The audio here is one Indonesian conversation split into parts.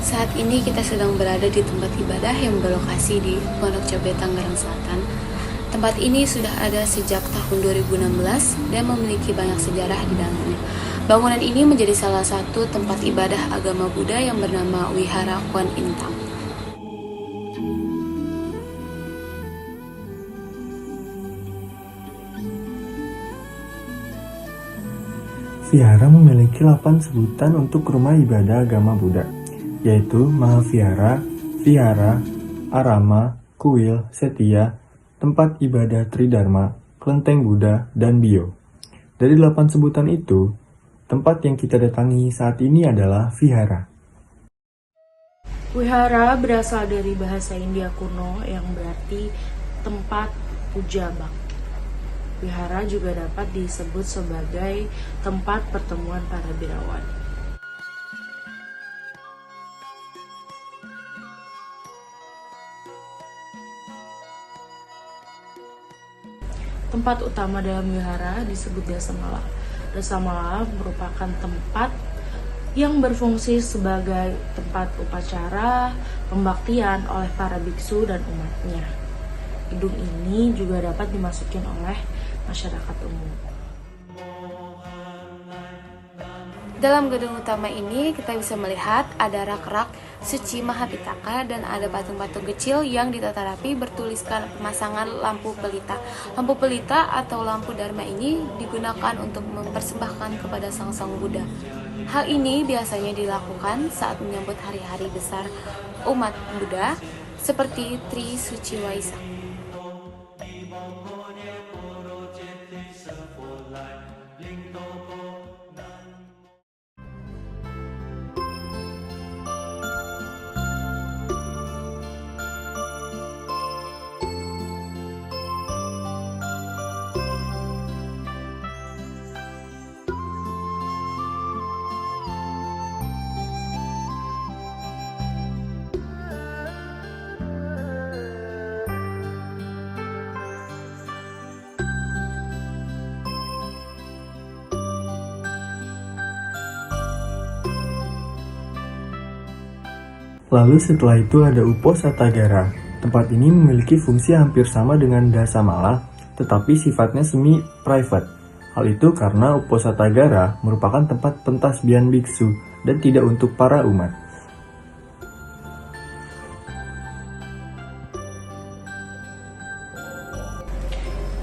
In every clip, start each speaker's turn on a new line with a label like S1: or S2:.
S1: Saat ini kita sedang berada di tempat ibadah yang berlokasi di Pondok Cabe, Tangerang Selatan. Tempat ini sudah ada sejak tahun 2016 dan memiliki banyak sejarah di dalamnya. Bangunan ini menjadi salah satu tempat ibadah agama Buddha yang bernama Wihara Kwan Intang.
S2: Vihara memiliki 8 sebutan untuk rumah ibadah agama Buddha, yaitu Mahavihara, Vihara, Arama, Kuil, Setia, tempat ibadah Tridharma, Kelenteng Buddha, dan Bio. Dari 8 sebutan itu, tempat yang kita datangi saat ini adalah Vihara.
S3: Wihara berasal dari bahasa India kuno yang berarti tempat puja bakti. Wihara juga dapat disebut sebagai tempat pertemuan para birawan. Tempat utama dalam wihara disebut Dasamala. Dasamala merupakan tempat yang berfungsi sebagai tempat upacara pembaktian oleh para biksu dan umatnya. Gedung ini juga dapat dimasukin oleh masyarakat umum.
S1: Dalam gedung utama ini kita bisa melihat ada rak-rak suci Mahapitaka dan ada patung-patung kecil yang ditata rapi bertuliskan pemasangan lampu pelita. Lampu pelita atau lampu Dharma ini digunakan untuk mempersembahkan kepada Sang Buddha. Hal ini biasanya dilakukan saat menyambut hari-hari besar umat Buddha seperti Tri Suci Waisak.
S2: Lalu setelah itu ada Uposatagara. Tempat ini memiliki fungsi hampir sama dengan Dasamala, tetapi sifatnya semi-private. Hal itu karena Uposatagara merupakan tempat pentasbihan biksu dan tidak untuk para umat.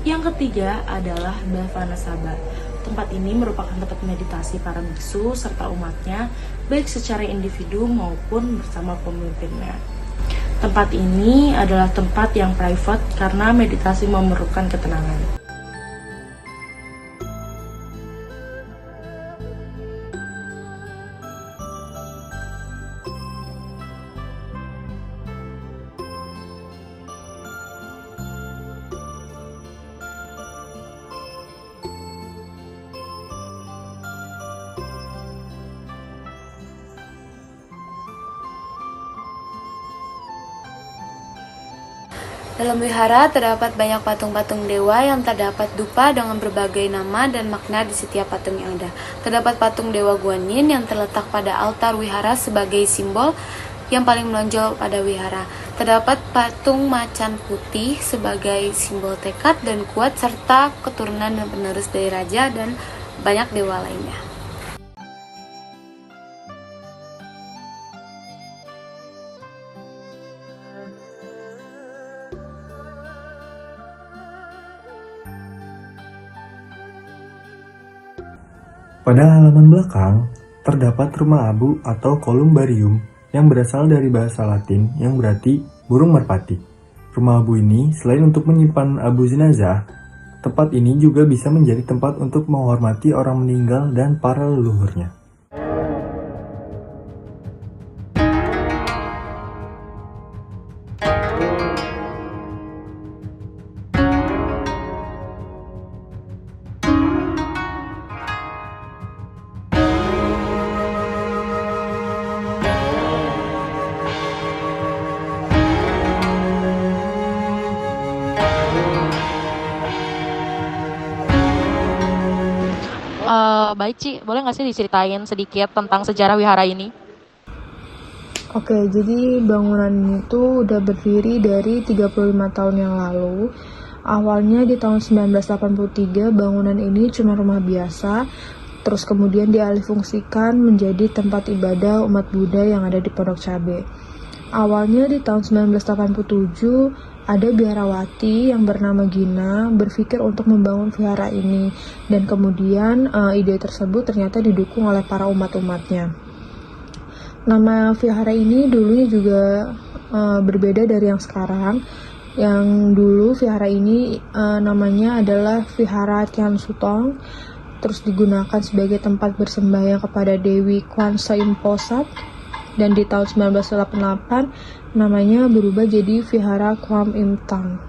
S3: Yang ketiga adalah Bhavanasaba. Tempat ini merupakan tempat meditasi para biksu serta umatnya, baik secara individu maupun bersama pemimpinnya. Tempat ini adalah tempat yang private karena meditasi memerlukan ketenangan.
S1: Dalam wihara terdapat banyak patung-patung dewa yang terdapat dupa dengan berbagai nama dan makna di setiap patung yang ada. Terdapat patung Dewa Guanyin yang terletak pada altar wihara sebagai simbol yang paling menonjol pada wihara. Terdapat patung macan putih sebagai simbol tekad dan kuat serta keturunan dan penerus dari raja dan banyak dewa lainnya.
S2: Pada halaman belakang, terdapat rumah abu atau columbarium yang berasal dari bahasa Latin yang berarti burung merpati. Rumah abu ini selain untuk menyimpan abu jenazah, tempat ini juga bisa menjadi tempat untuk menghormati orang meninggal dan para leluhurnya.
S4: Baik Ci, boleh nggak sih diceritain sedikit tentang sejarah wihara ini? Oke, jadi bangunan ini tuh udah berdiri dari 35 tahun yang lalu. Awalnya di tahun 1983 bangunan ini cuma rumah biasa, terus kemudian dialihfungsikan menjadi tempat ibadah umat Buddha yang ada di Pondok Cabe. Awalnya di tahun 1987 ada biarawati yang bernama Gina berpikir untuk membangun vihara ini, dan kemudian ide tersebut ternyata didukung oleh para umat-umatnya. Nama vihara ini dulunya juga berbeda dari yang sekarang. Yang dulu vihara ini namanya adalah Vihara Tian Sutong, terus digunakan sebagai tempat bersembahyang kepada Dewi Kwan Saim Posat, dan di tahun 1988 namanya berubah jadi Vihara Kwam Im Tang.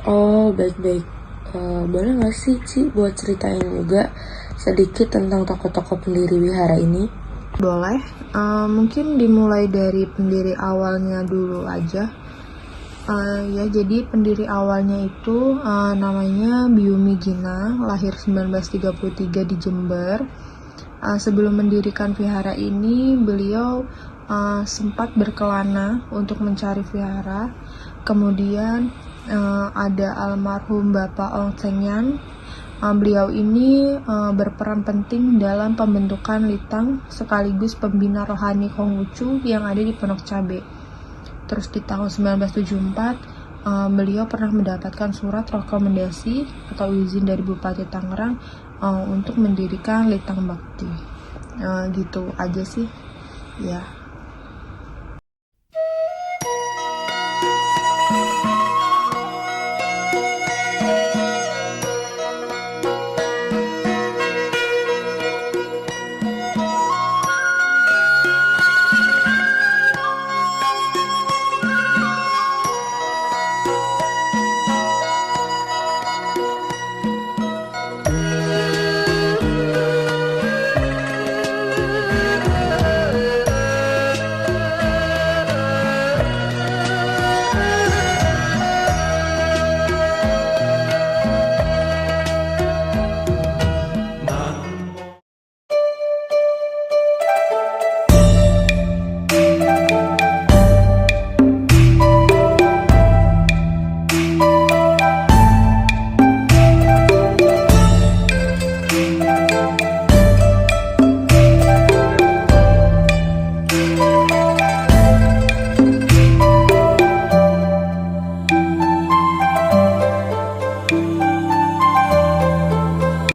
S3: Oh, baik-baik. Boleh nggak sih, Ci, buat ceritain juga sedikit tentang tokoh-tokoh pendiri wihara ini?
S4: Boleh, mungkin dimulai dari pendiri awalnya dulu aja. Jadi pendiri awalnya itu namanya Byumi Gina, lahir 1933 di Jember. Sebelum mendirikan vihara ini, beliau sempat berkelana untuk mencari vihara. Kemudian ada almarhum Bapak Ong Tsengyan. Beliau ini berperan penting dalam pembentukan Litang sekaligus pembina rohani Konghucu yang ada di Pondok Cabe. Terus di tahun 1974 beliau pernah mendapatkan surat rekomendasi atau izin dari Bupati Tangerang untuk mendirikan Litang Bakti. Gitu aja sih ya.